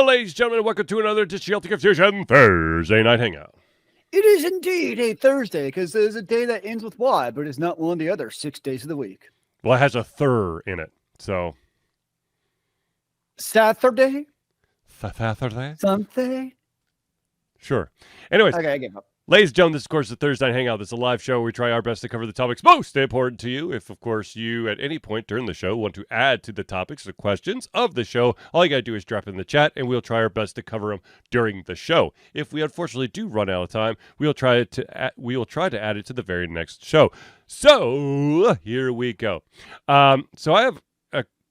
ladies and gentlemen, welcome to another edition of the Confusion Thursday Night Hangout. It is indeed a Thursday, because there's a day that ends with Y, but it's not one of the other 6 days of the week. Well, it has a third in it, so... Saturday? Saturday? Something? Sure. Anyways, okay, I give up. Ladies and gentlemen, this is, of course, the Thursday Night Hangout. This is a live show where we try our best to cover the topics most important to you. If, of course, you at any point during the show want to add to the topics or questions of the show, all you got to do is drop it in the chat, and we'll try our best to cover them during the show. If we unfortunately do run out of time, we'll try to add it to the very next show. So here we go. So I have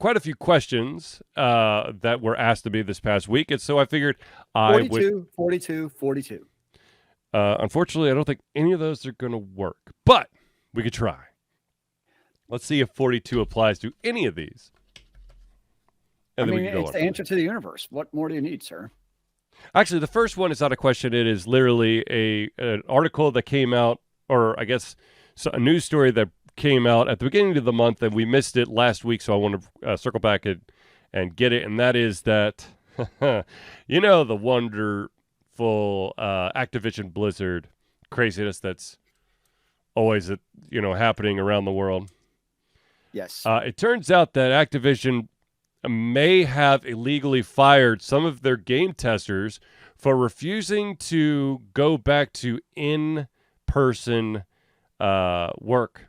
quite a few questions that were asked of me this past week, and so I figured 42. Unfortunately, I don't think any of those are going to work, but we could try. Let's see if 42 applies to any of these. And it's the answer to the universe. What more do you need, sir? Actually, the first one is not a question. It is literally an article that came out, or I guess a news story that came out at the beginning of the month, and we missed it last week, so I want to circle back and get it, and that is that, the wonderful Activision Blizzard craziness that's always happening around the world. Yes. It turns out that Activision may have illegally fired some of their game testers for refusing to go back to in-person work.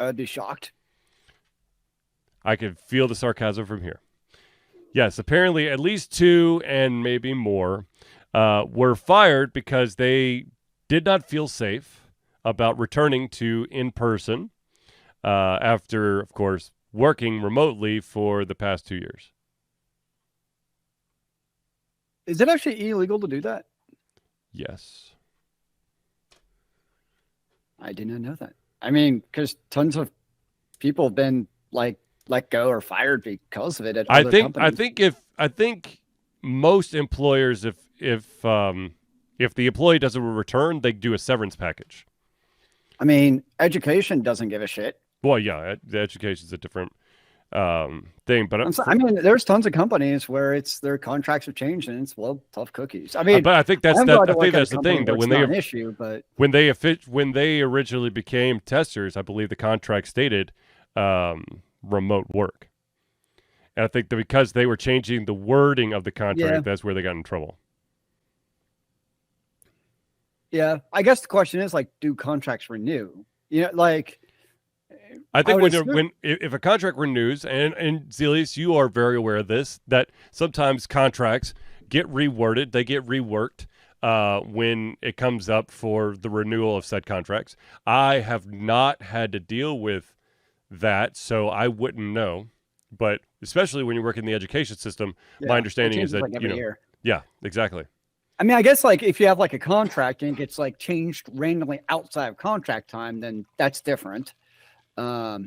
I'd be shocked. I can feel the sarcasm from here. Yes, apparently at least 2 and maybe more were fired because they did not feel safe about returning to in-person after, of course, working remotely for the past 2 years. Is it actually illegal to do that? Yes. I did not know that. I mean, because tons of people have been let go or fired because of it. At other companies. I think most employers, if the employee doesn't return, they do a severance package. I mean, education doesn't give a shit. Well, yeah, the education's a different thing, but there's tons of companies where their contracts have changed and it's tough cookies. I mean, but I think that's the thing that when they originally became testers, I believe the contract stated remote work, and I think that because they were changing the wording of the contract, that's where they got in trouble. Yeah, I guess the question is do contracts renew? I think if a contract renews, and Zealeus, you are very aware of this, that sometimes contracts get reworded, they get reworked when it comes up for the renewal of said contracts. I have not had to deal with that, so I wouldn't know. But especially when you work in the education system, my understanding is that every year. Yeah, exactly. I mean, I guess if you have a contract and it gets changed randomly outside of contract time, then that's different. But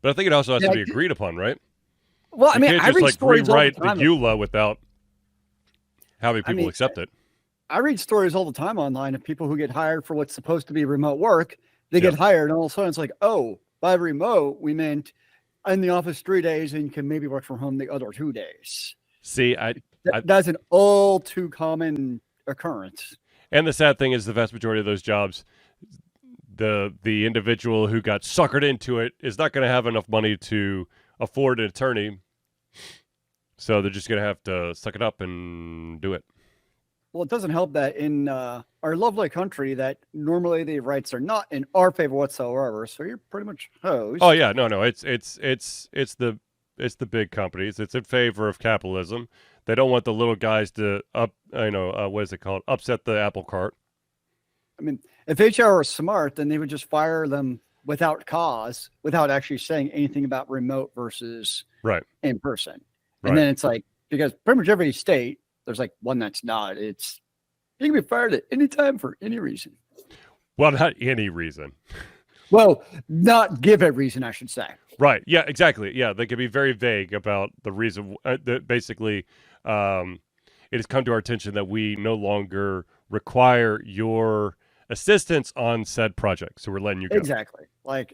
I think it also has to be agreed upon, right? Well, I mean, I read stories rewrite the EULA without having people accept it. I read stories all the time online of people who get hired for what's supposed to be remote work. They get hired, and all of a sudden it's by remote, we meant in the office 3 days, and you can maybe work from home the other 2 days. See, that's an all too common occurrence. And the sad thing is the vast majority of those jobs, the individual who got suckered into it is not going to have enough money to afford an attorney, so they're just going to have to suck it up and do it. Well, it doesn't help that in our lovely country that normally the rights are not in our favor whatsoever, so you're pretty much hosed. Oh yeah, no, it's the big companies. It's in favor of capitalism. They don't want the little guys to upset the apple cart. I mean, if HR was smart, then they would just fire them without cause, without actually saying anything about remote versus in person. Right. And then it's because pretty much every state, there's one that's not. You can be fired at any time for any reason. Well, not any reason. Well, not give a reason, I should say. Right. Yeah, exactly. Yeah, they can be very vague about the reason. Basically, it has come to our attention that we no longer require your assistance on said project, so we're letting you go. Exactly.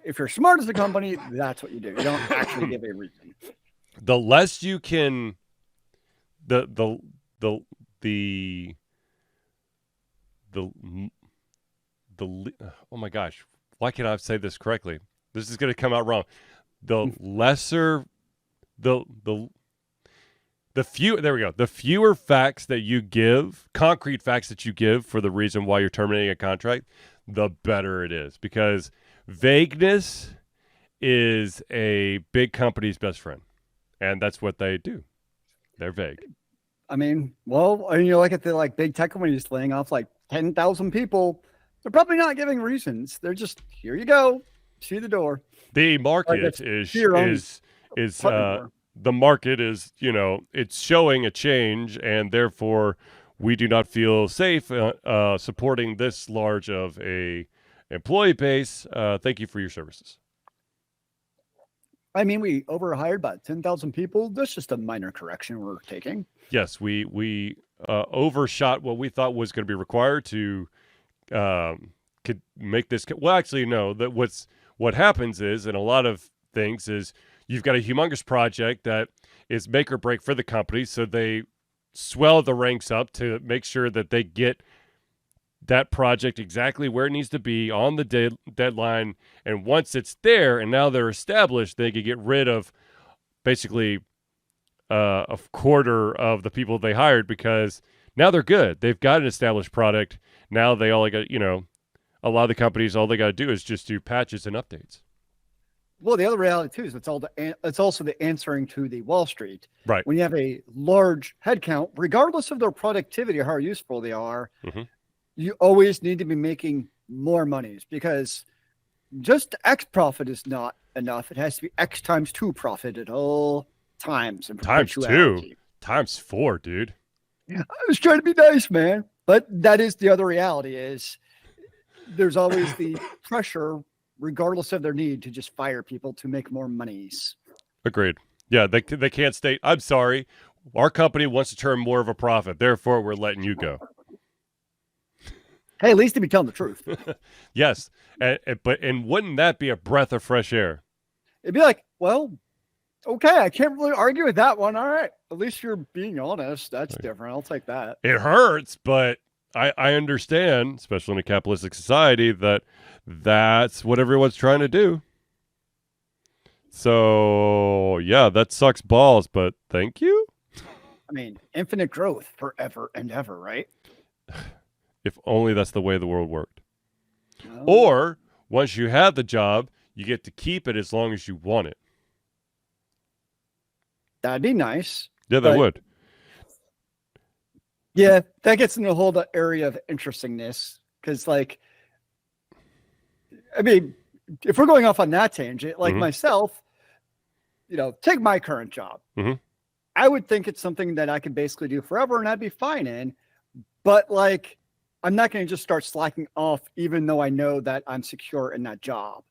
If you're smart as a company, that's what you do. You don't actually give a reason. the less you can, the oh my gosh, why can't I say this correctly? This is going to come out wrong. The lesser, the fewer facts that you give, concrete facts that you give for the reason why you're terminating a contract, the better it is, because vagueness is a big company's best friend, and that's what they do. They're vague. I mean, well, look at the big tech companies laying off 10,000 people. They're probably not giving reasons. They're just, here you go, see the door. The market is the market is, it's showing a change, and therefore we do not feel safe supporting this large of a employee base. Thank you for your services. I mean, we overhired about 10,000 people. That's just a minor correction we're taking. Yes, we overshot what we thought was going to be required to could make this. Well, actually, no. What happens is, in a lot of things, is you've got a humongous project that is make or break for the company, so they swell the ranks up to make sure that they get that project exactly where it needs to be on the deadline. And once it's there and now they're established, they can get rid of basically a quarter of the people they hired, because now they're good. They've got an established product. Now they all got, a lot of the companies, all they got to do is just do patches and updates. Well, the other reality too is it's also the answering to the Wall Street. Right. When you have a large headcount, regardless of their productivity or how useful they are, you always need to be making more monies, because just X profit is not enough. It has to be X times 2 profit at all times. Times 2, times 4, dude. I was trying to be nice, man. But that is the other reality, is there's always the pressure, regardless of their need, to just fire people to make more monies. Agreed. Yeah, they can't state, I'm sorry, our company wants to turn more of a profit, therefore we're letting you go. Hey, at least to be telling the truth. Yes, but wouldn't that be a breath of fresh air? It'd be like, well, okay, I can't really argue with that one. All right, at least you're being honest. That's different. I'll take that. It hurts, but I understand, especially in a capitalistic society, that's what everyone's trying to do. So, yeah, that sucks balls, but thank you. I mean, infinite growth forever and ever, right? If only that's the way the world worked. Oh. Or, once you have the job, you get to keep it as long as you want it. That'd be nice. Yeah, that would. Yeah, that gets into a whole area of interestingness, because, I mean, if we're going off on that tangent, myself, take my current job. I would think it's something that I could basically do forever and I'd be fine in. But, I'm not going to just start slacking off, even though I know that I'm secure in that job.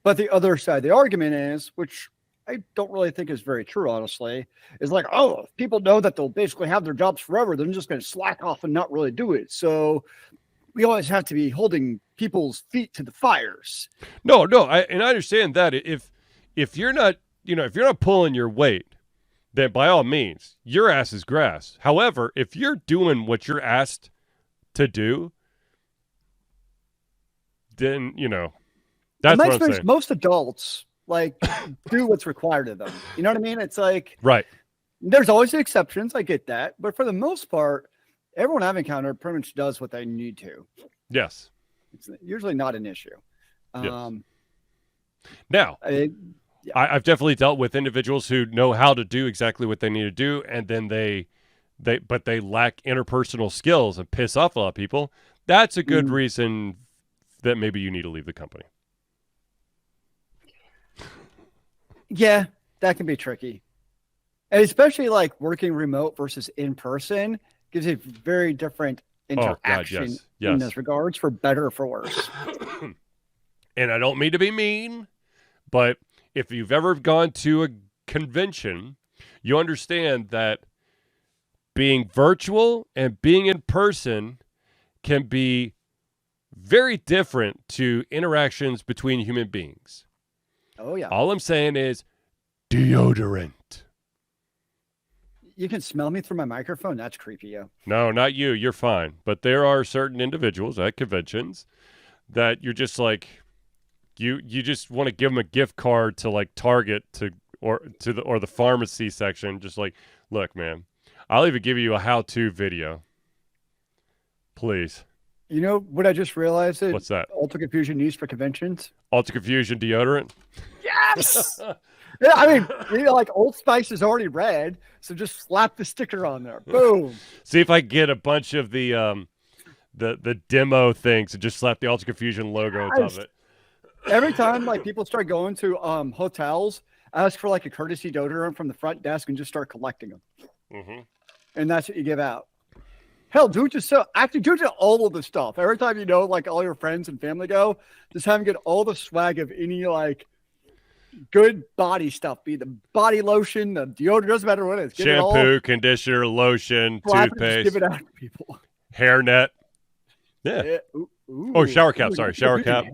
But the other side of the argument is, which I don't really think is very true, honestly, is if people know that they'll basically have their jobs forever, they're just going to slack off and not really do it. So we always have to be holding people's feet to the fires. No, I understand that. If you're not, if you're not pulling your weight, then by all means, your ass is grass. However, if you're doing what you're asked to do, then, that's what I'm saying. Most adults do what's required of them. You know what I mean? It's right. There's always exceptions. I get that. But for the most part, everyone I've encountered pretty much does what they need to. Yes. It's usually not an issue. Yes. Now, I've definitely dealt with individuals who know how to do exactly what they need to do, and then they lack interpersonal skills and piss off a lot of people. That's a good reason that maybe you need to leave the company. Yeah, that can be tricky. And especially working remote versus in person gives a very different interaction in those regards, for better or for worse. And I don't mean to be mean, but if you've ever gone to a convention, you understand that being virtual and being in person can be very different to interactions between human beings. Oh, yeah. All I'm saying is deodorant. You can smell me through my microphone? That's creepy, yo. No, not you. You're fine. But there are certain individuals at conventions that you're just like, you just want to give them a gift card to like Target or the pharmacy section. Just like, look, man, I'll even give you a how-to video. Please. You know what I just realized? What's that? Ultra Confusion used for conventions. Ultra Confusion deodorant? Yes! Yeah, I mean, like Old Spice is already red, so just slap the sticker on there. Boom. See if I can get a bunch of the demo things and just slap the Ultra Confusion logo on top of it. Every time like people start going to hotels, ask for like a courtesy deodorant from the front desk and just start collecting them. Mm-hmm. And that's what you give out. Hell, do it yourself. Actually, do it to all of the stuff. Every time you know, like all your friends and family go, just have them get all the swag of any like good body stuff. Be the body lotion, the deodorant, doesn't matter what it is. Get shampoo, conditioner, lotion, toothpaste. Give it out to people. Hairnet. Yeah. Ooh. Oh, shower cap. Sorry, shower cap.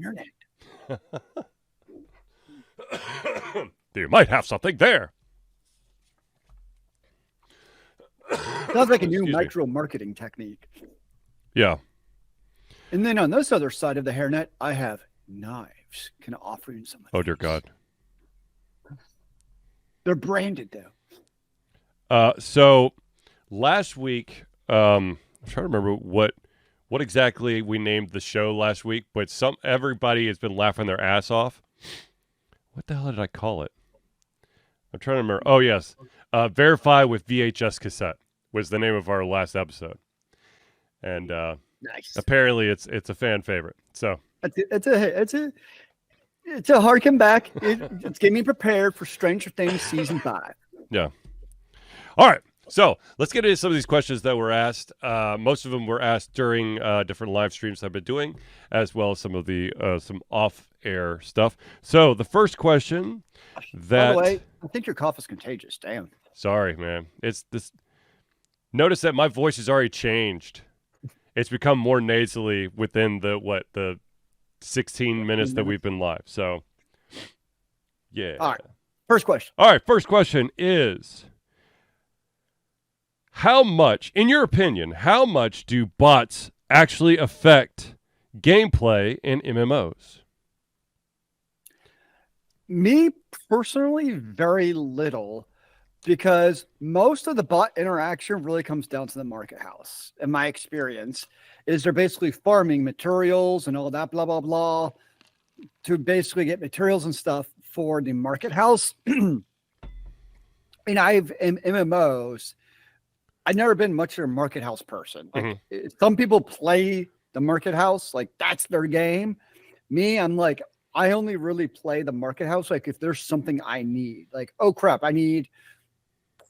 You might have something there. Sounds like a new micro marketing technique. Yeah. And then on this other side of the hairnet, I have knives. Can I offer you some? Oh, dear God. They're branded, though. So last week, I'm trying to remember what exactly we named the show last week, but everybody has been laughing their ass off. What the hell did I call it? I'm trying to remember. Oh, yes. Verify with VHS cassette was the name of our last episode. And nice. Apparently it's a fan favorite. So it's a hard comeback. It's getting me prepared for Stranger Things season 5. Yeah. All right. So let's get into some of these questions that were asked. Most of them were asked during different live streams I've been doing, as well as some of the some off-air stuff. So the first question that... By the way, I think your cough is contagious. Damn. Sorry, man. It's this. Notice that my voice has already changed. It's become more nasally within the 16 minutes that we've been live. So, yeah. All right. First question. All right. First question is, how much, in your opinion, how much do bots actually affect gameplay in MMOs? Me personally, very little, because most of the bot interaction really comes down to the market house. In my experience, is they're basically farming materials and all that blah blah blah to basically get materials and stuff for the market house. And I've in MMOs, I've never been much of a market house person. Like, some people play the market house, like that's their game. Me, I'm like, I only really play the market house like if there's something I need. Like, oh crap, I need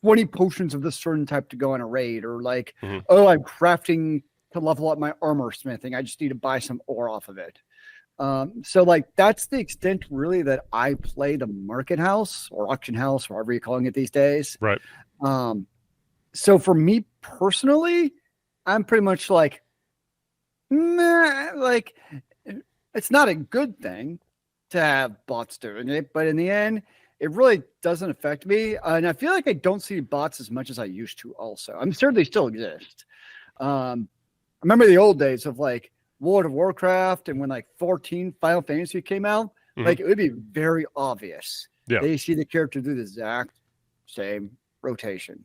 20 potions of this certain type to go on a raid, or like, oh, I'm crafting to level up my armor smithing. I just need to buy some ore off of it. So like that's the extent really that I play the market house or auction house, whatever you're calling it these days. Right. So for me personally, I'm pretty much like, nah, like it's not a good thing to have bots doing it, but in the end, it really doesn't affect me. And I feel like I don't see bots as much as I used to also. I'm sure they still exist. I remember the old days of like World of Warcraft, and when like 14 Final Fantasy came out, like it would be very obvious. Yeah. They see the character do the exact same rotation.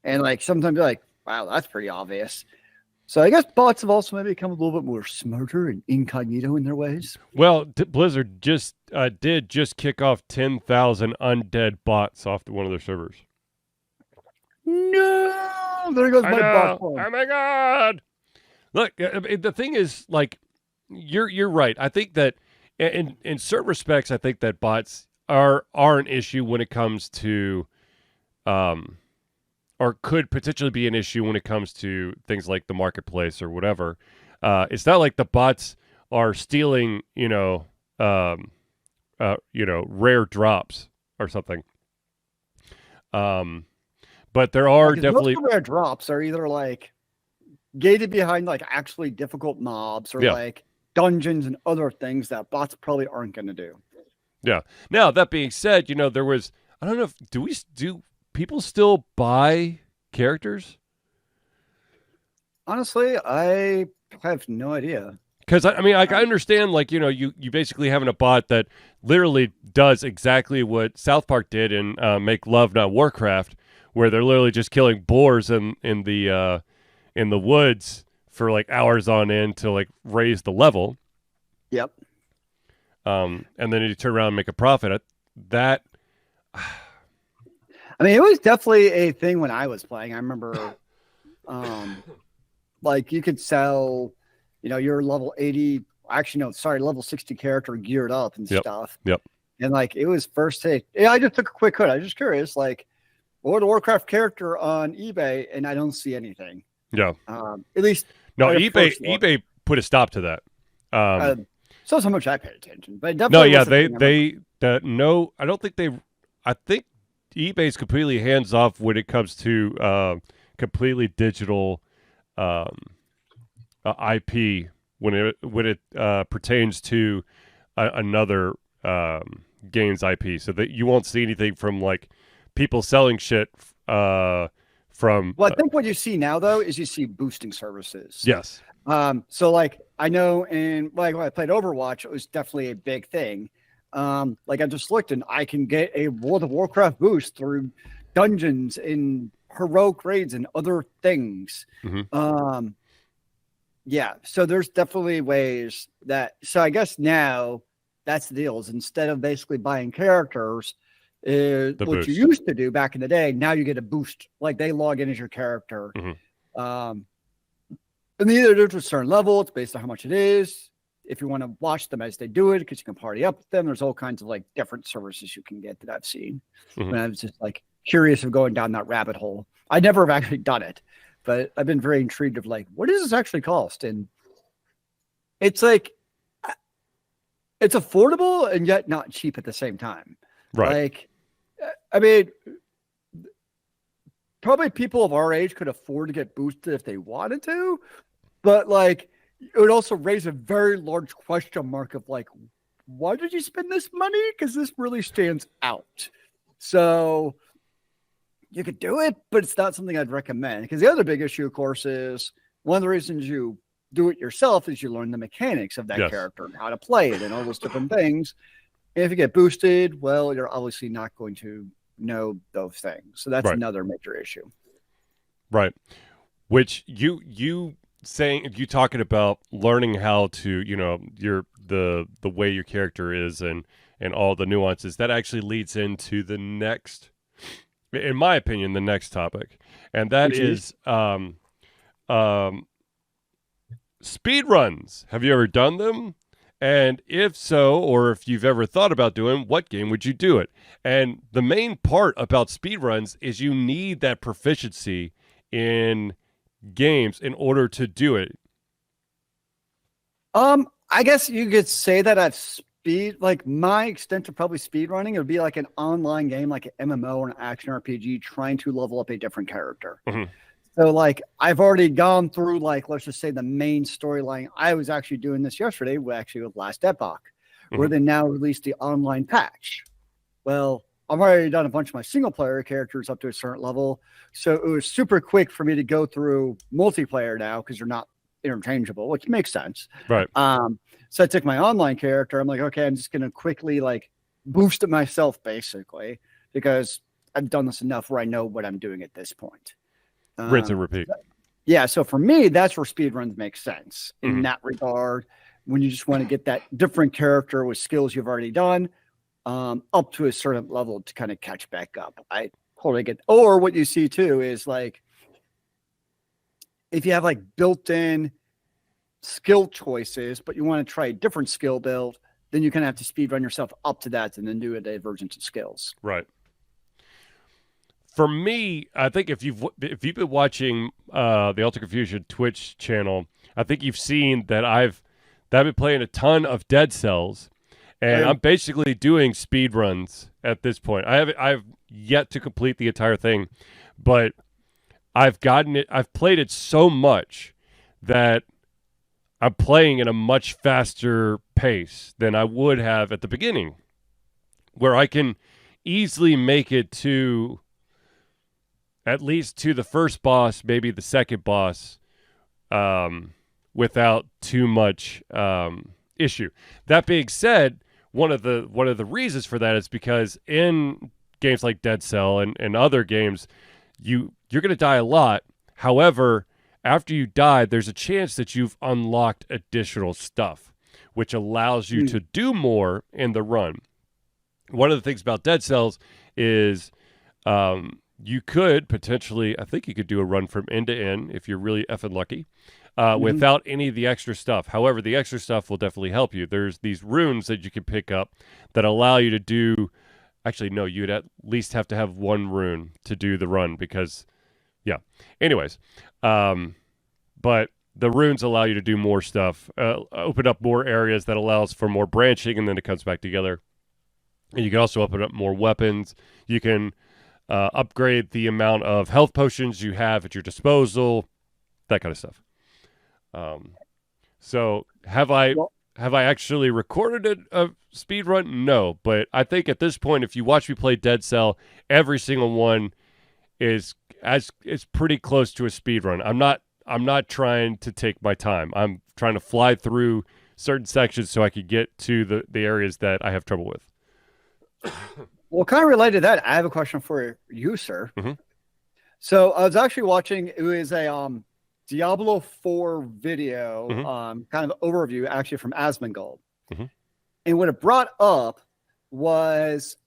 And like sometimes you're like, wow, that's pretty obvious. So I guess bots have also maybe become a little bit more smarter and incognito in their ways. Well, Blizzard did just kick off 10,000 undead bots off one of their servers. No, there goes my bot phone. Oh my God! Look, the thing is, like, you're right. I think that in certain respects, I think that bots are an issue when it comes to, or could potentially be an issue when it comes to things like the marketplace or whatever. It's not like the bots are stealing, rare drops or something. But there are definitely most rare drops are either like gated behind like actually difficult mobs or like dungeons and other things that bots probably aren't going to do. Yeah. Now that being said, there was I don't know if do people still buy characters? Honestly, I have no idea. Because I mean, like, I understand, like, you basically having a bot that literally does exactly what South Park did in Make Love Not Warcraft, where they're literally just killing boars in the woods for like hours on end to like raise the level. Yep. And then you turn around and make a profit. That. I mean, it was definitely a thing when I was playing. I remember, like you could sell, your level 80, actually, no, sorry, level 60 character geared up and stuff. Yep. And like, it was first take. Yeah, I just took a quick cut. I was just curious, like, World of Warcraft character on eBay, and I don't see anything. Yeah. At least. No, eBay put a stop to that. So how much I paid attention, but definitely. No, I don't think I think eBay's completely hands off when it comes to completely digital IP when it pertains to another game's IP, so that you won't see anything from like people selling shit from. Well, I think what you see now though is you see boosting services. Yes. So like I know like when I played Overwatch, it was definitely a big thing. Like I just looked and I can get a World of Warcraft boost through dungeons and heroic raids and other things. Mm-hmm. Yeah. So there's definitely ways so I guess now that's the deal is instead of basically buying characters, what boost you used to do back in the day, now you get a boost. Like they log in as your character. Mm-hmm. And either there's a certain level, it's based on how much it is. If you want to watch them as they do it, because you can party up with them, there's all kinds of like different services you can get that I've seen. Mm-hmm. And I was just like curious of going down that rabbit hole. I never have actually done it, but I've been very intrigued of like, what does this actually cost? And it's like, it's affordable and yet not cheap at the same time. Right. Like, I mean, probably people of our age could afford to get boosted if they wanted to, but like it would also raise a very large question mark of like, why did you spend this money? Because this really stands out. So you could do it, but it's not something I'd recommend. Because the other big issue, of course, is one of the reasons you do it yourself is you learn the mechanics of that character and how to play it and all those different things. And if you get boosted, well, you're obviously not going to know those things. So that's another major issue. Right. Which you talking about learning how to, the way your character is and all the nuances, that actually leads into the next, in my opinion, the next topic. And that is speed runs. Have you ever done them? And if so, or if you've ever thought about doing, what game would you do it? And the main part about speedruns is you need that proficiency in games in order to do it. I guess you could say that like my extent to probably speedrunning, it would be like an online game, like an MMO or an action RPG trying to level up a different character. Mm-hmm. So like I've already gone through like, let's just say the main storyline. I was actually doing this yesterday with Last Epoch, where they now released the online patch. Well, I've already done a bunch of my single player characters up to a certain level. So it was super quick for me to go through multiplayer now because they're not interchangeable, which makes sense. Right. So I took my online character. I'm like, okay, I'm just going to quickly like boost it myself basically, because I've done this enough where I know what I'm doing at this point. Rinse and repeat. Yeah. So for me, that's where speedruns make sense in that regard. When you just want to get that different character with skills you've already done up to a certain level to kind of catch back up. I totally get. Or what you see too is like, if you have like built-in skill choices, but you want to try a different skill build, then you kind of have to speed run yourself up to that and then do a divergence of skills. Right. For me, I think if you've been watching the Ultra Confusion Twitch channel, I think you've seen that I've been playing a ton of Dead Cells, and I'm basically doing speed runs at this point. I've yet to complete the entire thing, but I've played it so much that I'm playing at a much faster pace than I would have at the beginning, where I can easily make it to at least to the first boss, maybe the second boss, without too much issue. That being said, one of the reasons for that is because in games like Dead Cell and other games, you're going to die a lot. However, after you die, there's a chance that you've unlocked additional stuff, which allows you to do more in the run. One of the things about Dead Cells is you could potentially, I think you could do a run from end to end if you're really effing lucky, without any of the extra stuff. However, the extra stuff will definitely help you. There's these runes that you can pick up that allow you to do, actually, no, you'd at least have to have one rune to do the run because, yeah. Anyways, but the runes allow you to do more stuff, open up more areas that allows for more branching, and then it comes back together. And you can also open up more weapons. You can upgrade the amount of health potions you have at your disposal, that kind of stuff. So have I actually recorded a speed run? No, but I think at this point, if you watch me play Dead Cell, every single one is pretty close to a speed run. I'm not trying to take my time. I'm trying to fly through certain sections so I could get to the areas that I have trouble with. Well, kind of related to that, I have a question for you, sir. Mm-hmm. So I was actually watching, it was a Diablo 4 video, kind of overview actually from Asmongold. Mm-hmm. And what it brought up was,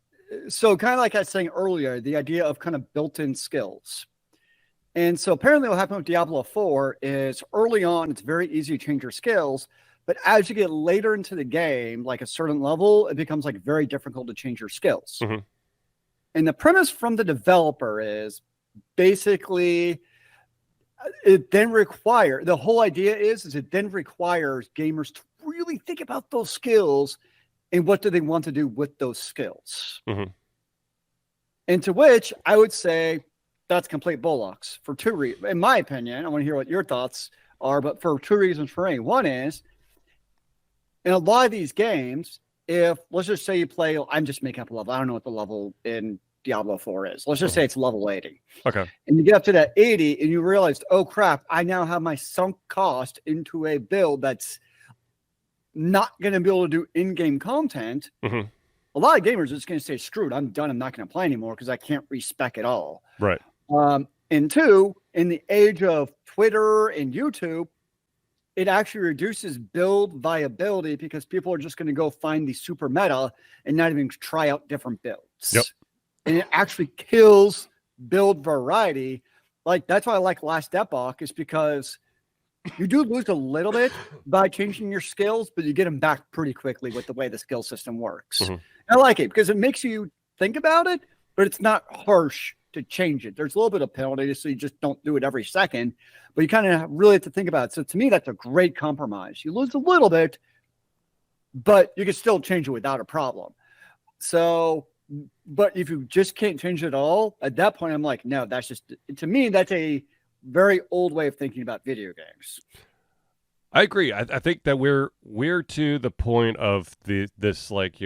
so kind of like I was saying earlier, the idea of kind of built-in skills. And so apparently what happened with Diablo 4 is early on, it's very easy to change your skills. But as you get later into the game, like a certain level, it becomes like very difficult to change your skills. Mm-hmm. And the premise from the developer is basically it then the whole idea is it then requires gamers to really think about those skills and what do they want to do with those skills. Mm-hmm. And to which I would say that's complete bollocks for two reasons. In my opinion, I want to hear what your thoughts are, but for two reasons for me. One is, in a lot of these games, if let's just say you play, I'm just making up a level. I don't know what the level in Diablo 4 is. Let's just say it's level 80. Okay. And you get up to that 80 and you realize, oh crap, I now have my sunk cost into a build that's not going to be able to do in-game content. Mm-hmm. A lot of gamers are just going to say, screwed, I'm done. I'm not going to play anymore because I can't respec at all. Right. And two, in the age of Twitter and YouTube, it actually reduces build viability because people are just going to go find the super meta and not even try out different builds. Yep. And it actually kills build variety. Like, that's why I like Last Epoch, is because you do lose a little bit by changing your skills, but you get them back pretty quickly with the way the skill system works. Mm-hmm. I like it because it makes you think about it, but it's not harsh to change it. There's a little bit of penalty, so you just don't do it every second, but you kind of really have to think about it. So to me, that's a great compromise. You lose a little bit, but you can still change it without a problem. So, but if you just can't change it at all, at that point, I'm like, no, that's just, to me, that's a very old way of thinking about video games. I agree. I think that we're to the point of this like,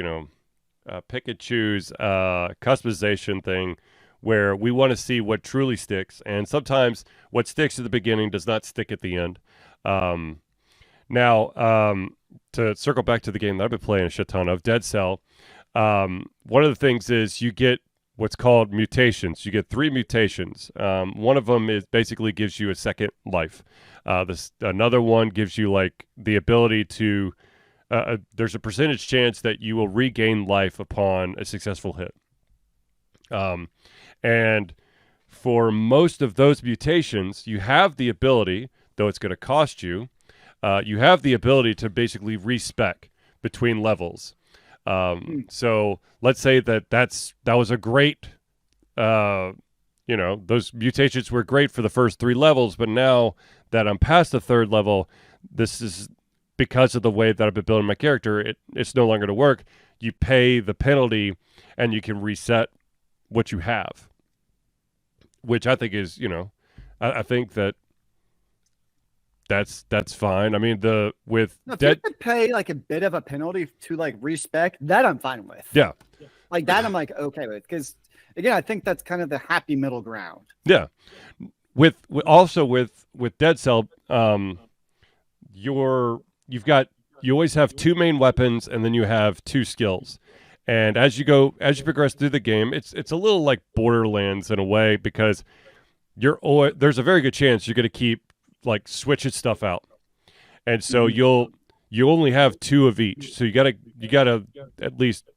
pick and choose customization thing where we want to see what truly sticks. And sometimes what sticks at the beginning does not stick at the end. Now, to circle back to the game that I've been playing a shit ton of, Dead Cell, one of the things is you get what's called mutations. You get 3 mutations. One of them is basically gives you a second life. Another one gives you like the ability to, there's a percentage chance that you will regain life upon a successful hit. And for most of those mutations, you have the ability, though it's going to cost you, you have the ability to basically re-spec between levels. So let's say that was a great, those mutations were great for the first 3 levels, but now that I'm past the 3rd level, this is because of the way that I've been building my character, it's no longer to work. You pay the penalty and you can reset what you have, which I think is, I think that's fine. I mean, if you could pay like a bit of a penalty to like respec, that I'm fine with. Yeah. Like that, I'm like okay with, because again, I think that's kind of the happy middle ground. Yeah. With Dead Cell, you always have two main weapons, and then you have two skills. And as you progress through the game, it's a little like Borderlands in a way, because there's a very good chance you're going to keep like switching stuff out, and so you only have two of each. So you gotta at least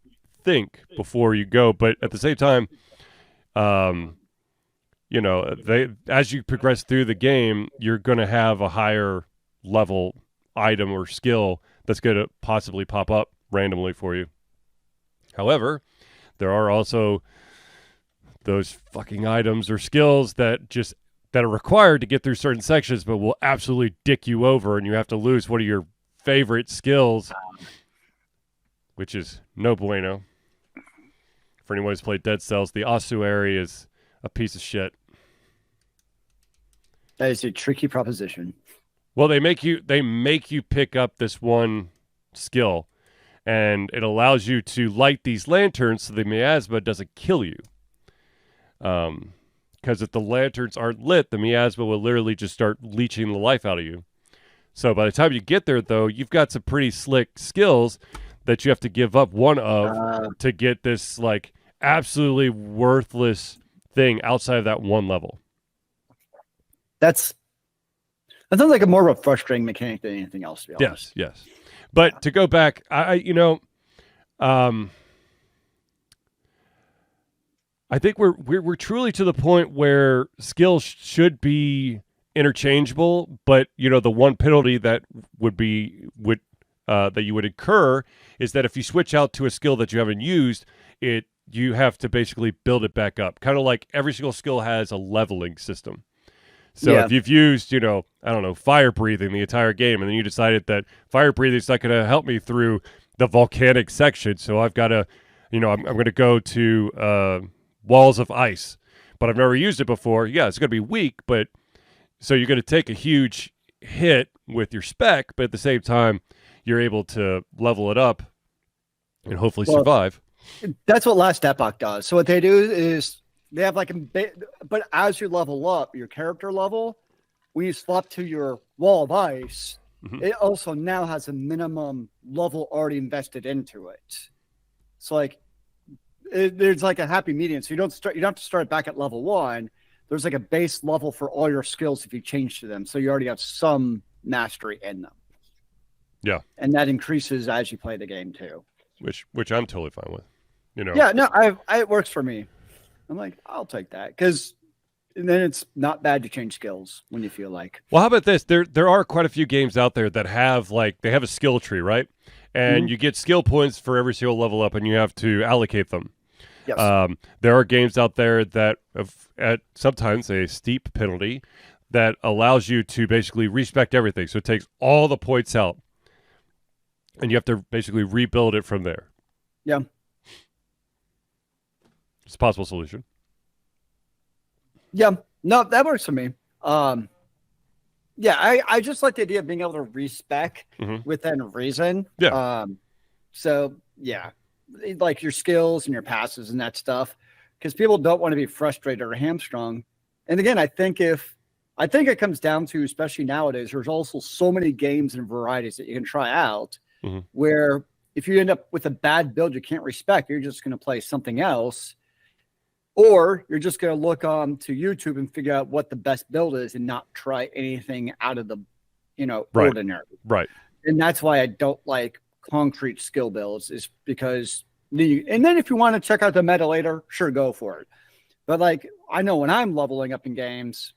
think before you go. But at the same time, as you progress through the game, you're going to have a higher level item or skill that's going to possibly pop up randomly for you. However, there are also those fucking items or skills that are required to get through certain sections, but will absolutely dick you over, and you have to lose one of your favorite skills, which is no bueno. For anyone who's played Dead Cells, the ossuary is a piece of shit. That is a tricky proposition. Well, they make you pick up this one skill, and it allows you to light these lanterns so the miasma doesn't kill you. Because if the lanterns aren't lit, the miasma will literally just start leeching the life out of you. So by the time you get there, though, you've got some pretty slick skills that you have to give up one of to get this like absolutely worthless thing outside of that one level. That sounds like a more of a frustrating mechanic than anything else, to be honest. Yes. But to go back, I think we're truly to the point where skills should be interchangeable, but the one penalty that that you would incur is that if you switch out to a skill that you haven't used, you have to basically build it back up. Kind of like every single skill has a leveling system. So if you've used, fire breathing the entire game, and then you decided that fire breathing is not going to help me through the volcanic section, so I've got to, I'm going to go to walls of ice, but I've never used it before. Yeah, it's going to be weak, but so you're going to take a huge hit with your spec, but at the same time, you're able to level it up and hopefully survive. That's what Last Epoch does. So what they do is they have but as you level up your character level, when you swap to your wall of ice, it also now has a minimum level already invested into it. So there's like a happy medium. So you don't have to start back at level 1. There's like a base level for all your skills if you change to them. So you already have some mastery in them. Yeah. And that increases as you play the game too. Which I'm totally fine with. Yeah, no, it works for me. I'm like, I'll take that, because then it's not bad to change skills when you feel like. Well, how about this? There are quite a few games out there that have they have a skill tree, right? And you get skill points for every single level up, and you have to allocate them. Yes. There are games out there that have at sometimes a steep penalty that allows you to basically respec everything. So it takes all the points out, and you have to basically rebuild it from there. Yeah. It's a possible solution. Yeah. No, that works for me. Yeah, I just like the idea of being able to respec within reason. Yeah. So yeah, like your skills and your passes and that stuff, because people don't want to be frustrated or hamstrung. And again, I think it comes down to, especially nowadays, there's also so many games and varieties that you can try out, where if you end up with a bad build you can't respec, you're just going to play something else. Or you're just going to look on to YouTube and figure out what the best build is and not try anything out of the, ordinary. Right. And that's why I don't like concrete skill builds, is because and then if you want to check out the meta later, sure, go for it. But I know when I'm leveling up in games,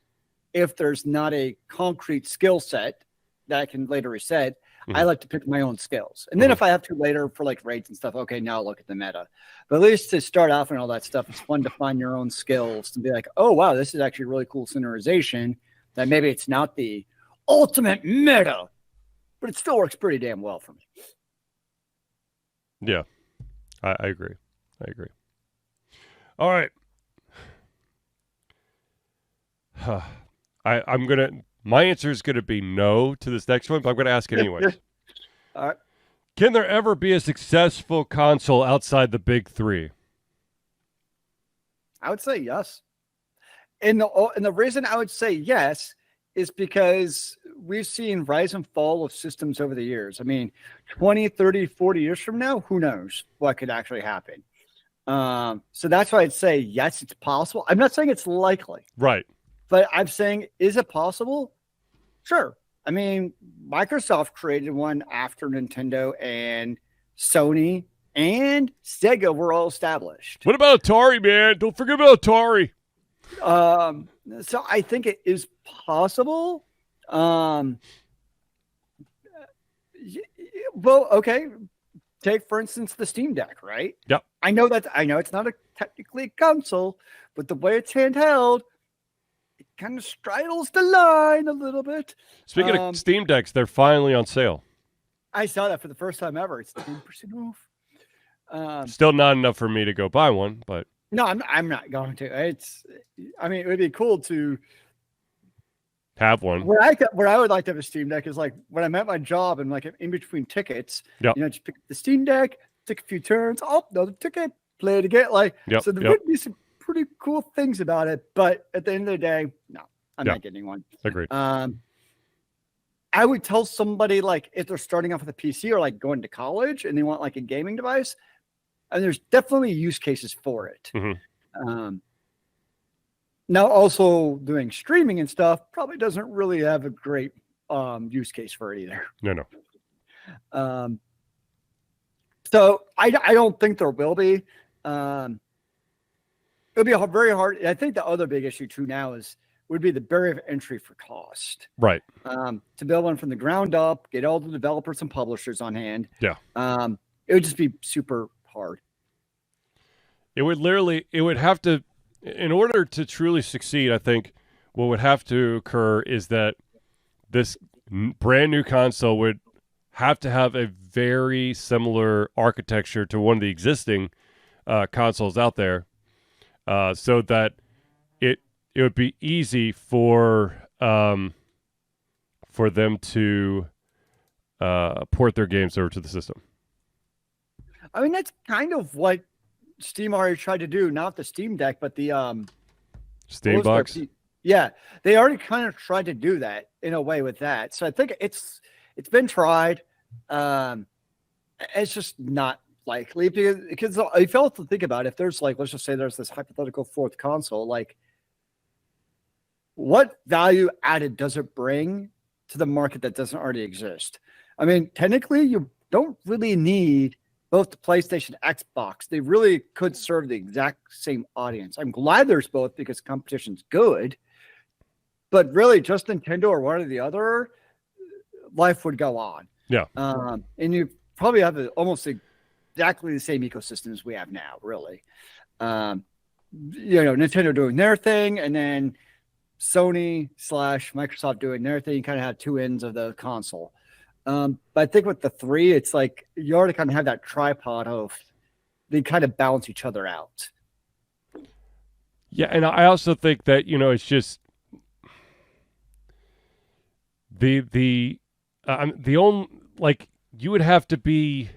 if there's not a concrete skill set that I can later reset, I like to pick my own skills. And then if I have to later for raids and stuff, okay, now I'll look at the meta. But at least to start off and all that stuff, it's fun to find your own skills, to be like, oh, wow, this is actually really cool scenariization, that maybe it's not the ultimate meta, but it still works pretty damn well for me. Yeah, I agree. All right. My answer is going to be no to this next one, but I'm going to ask it anyways. All right. Can there ever be a successful console outside the big three? I would say yes. And the reason I would say yes is because we've seen rise and fall of systems over the years. I mean, 20, 30, 40 years from now, who knows what could actually happen. So that's why I'd say, yes, it's possible. I'm not saying it's likely. Right. But I'm saying, is it possible? Sure. I mean, Microsoft created one after Nintendo and Sony and Sega were all established. What about Atari, man? Don't forget about Atari. So I think it is possible. Well, okay. Take, for instance, the Steam Deck, right? Yep. I know it's not technically a console, but the way it's handheld, it kind of straddles the line a little bit. Speaking of Steam Decks, they're finally on sale. I saw that for the first time ever. It's 10% off. Still not enough for me to go buy one, but no, I'm not going to. It would be cool to have one. Where I would like to have a Steam Deck is like when I'm at my job and like in between tickets, just pick up the Steam Deck, take a few turns, another ticket, play it again. So there would be some pretty cool things about it, but at the end of the day, no, I'm not getting one. Agreed. I would tell somebody like if they're starting off with a PC or like going to college and they want like a gaming device, and there's definitely use cases for it. Mm-hmm. Now, also doing streaming and stuff probably doesn't really have a great use case for it either. No. So I don't think there will be. It'll be very hard. I think the other big issue too now would be the barrier of entry for cost. Right. To build one from the ground up, get all the developers and publishers on hand. Yeah. It would just be super hard. It would have to, in order to truly succeed, I think what would have to occur is that this brand new console would have to have a very similar architecture to one of the existing consoles out there, so that it would be easy for them to port their games over to the system. I mean, that's kind of what Steam already tried to do, not the Steam Deck, but the Steam Box. Yeah, they already kind of tried to do that in a way with that. So I think it's been tried. It's just not likely because if you have to think about it, if there's like, let's just say there's this hypothetical fourth console, like what value added does it bring to the market that doesn't already exist? I mean, technically you don't really need both the PlayStation and Xbox. They really could serve the exact same audience. I'm glad there's both because competition's good, but really just Nintendo or one or the other, life would go on. Yeah. And you probably have almost exactly the same ecosystem as we have now, really. Nintendo doing their thing and then Sony/Microsoft doing their thing. You kind of have two ends of the console. But I think with the three, it's like you already kind of have that tripod of they kind of balance each other out. Yeah, and I also think that it's just the only you would have to be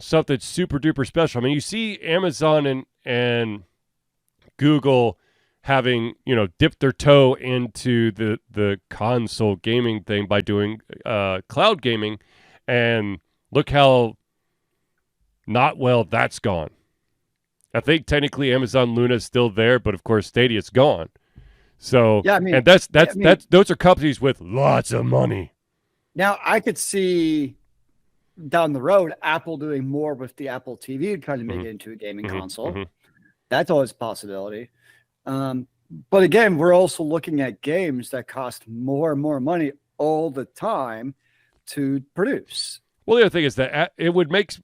something super duper special. I mean, you see Amazon and Google having dipped their toe into the console gaming thing by doing cloud gaming, and look how not well that's gone. I think technically Amazon Luna is still there, but of course Stadia's gone. So yeah, I mean, and those are companies with lots of money. Now I could see down the road Apple doing more with the Apple TV and kind of make it into a gaming console. Mm-hmm. That's always a possibility. But again, we're also looking at games that cost more and more money all the time to produce. Well, the other thing is that it would make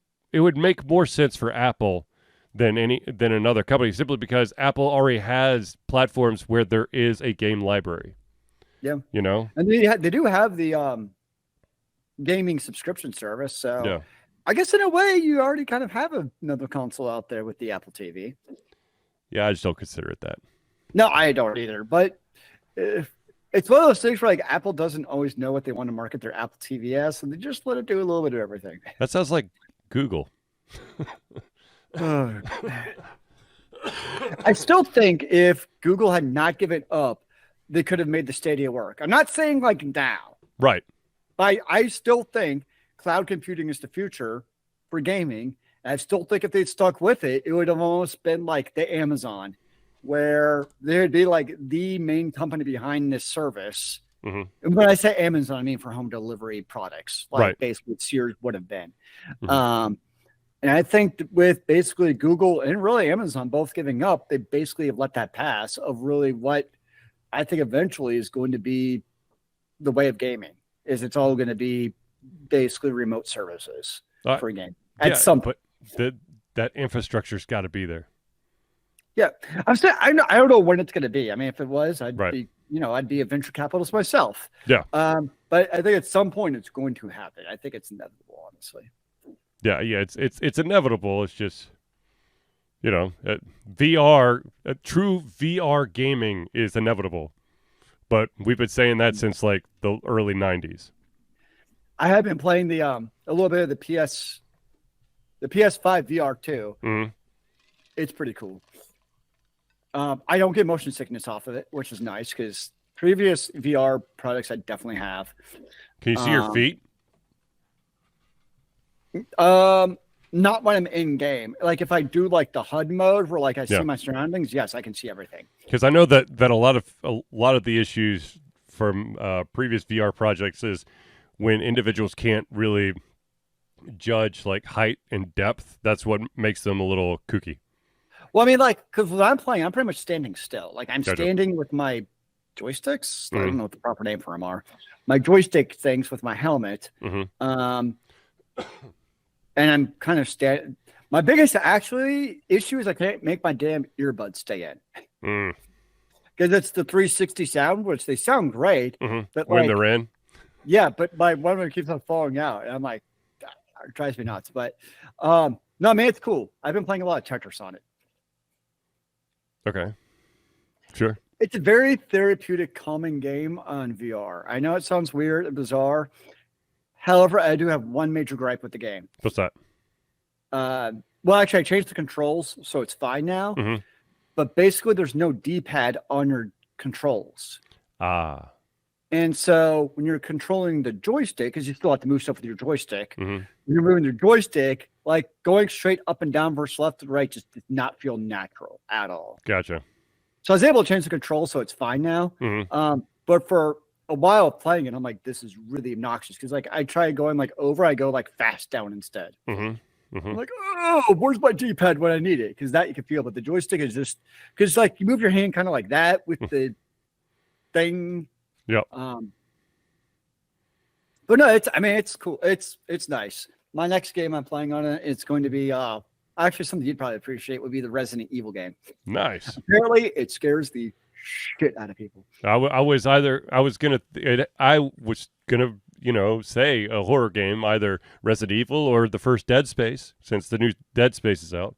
more sense for Apple than another company, simply because Apple already has platforms where there is a game library. Yeah, and they do have the gaming subscription service. So yeah. I guess in a way, you already kind of have another console out there with the Apple TV. Yeah, I just don't consider it that. No, I don't either. But it's one of those things where like Apple doesn't always know what they want to market their Apple TV as, so they just let it do a little bit of everything. That sounds like Google. I still think if Google had not given up, they could have made the Stadia work. I'm not saying like now. Right. But I still think cloud computing is the future for gaming. And I still think if they'd stuck with it, it would have almost been like the Amazon, where there'd be like the main company behind this service. And when I say Amazon, I mean for home delivery products, like basically Sears would have been. And I think with basically Google and really Amazon both giving up, they basically have let that pass of really what I think eventually is going to be the way of gaming. Is it's all going to be basically remote services for a game at some point. But that infrastructure's got to be there. Yeah, I'm saying I don't know when it's going to be. I mean, if it was, I'd be I'd be a venture capitalist myself. Yeah. But I think at some point it's going to happen. I think it's inevitable, honestly. Yeah. It's inevitable. It's just VR, true VR gaming is inevitable. But we've been saying that since like the early 90s. I have been playing a little bit of the PS5 VR too. It's pretty cool. I don't get motion sickness off of it, which is nice because previous VR products I definitely have. Can you see your feet? Not when I'm in game. Like if I do like the HUD mode where like I see my surroundings, yes, I can see everything. Because I know that a lot of the issues from previous VR projects is when individuals can't really judge like height and depth. That's what makes them a little kooky. Well, I mean, like because when I'm playing, I'm pretty much standing still. Like I'm standing with my joysticks. I don't know what the proper name for them are. My joystick things with my helmet. And I'm kind of standing. My biggest issue is I can't make my damn earbuds stay in. Because it's the 360 sound, which they sound great. But when they're in? Yeah, but my one of them keeps on falling out. And I'm like, it drives me nuts. But no, man, it's cool. I've been playing a lot of Tetris on it. Okay. Sure. It's a very therapeutic, calming game on VR. I know it sounds weird and bizarre. However, I do have one major gripe with the game. What's that? Well, actually, I changed the controls, so it's fine now. But basically, there's no D-pad on your controls. And so when you're controlling the joystick, because you still have to move stuff with your joystick, when you're moving your joystick, like going straight up and down versus left to right just did not feel natural at all. Gotcha. So I was able to change the controls, so it's fine now. But for a while playing it, I'm like, this is really obnoxious because like I try going like over, I go like fast down instead. I'm like, oh, where's my D-pad when I need it? Because that you can feel, but the joystick is just because like you move your hand kind of like that with the thing. Yep. But no, it's cool. It's nice. My next game I'm playing on it, it's going to be actually something you'd probably appreciate would be the Resident Evil game. Nice. Apparently, it scares the shit out of people. I was gonna say a horror game, either Resident Evil or the first Dead Space, since the new Dead Space is out.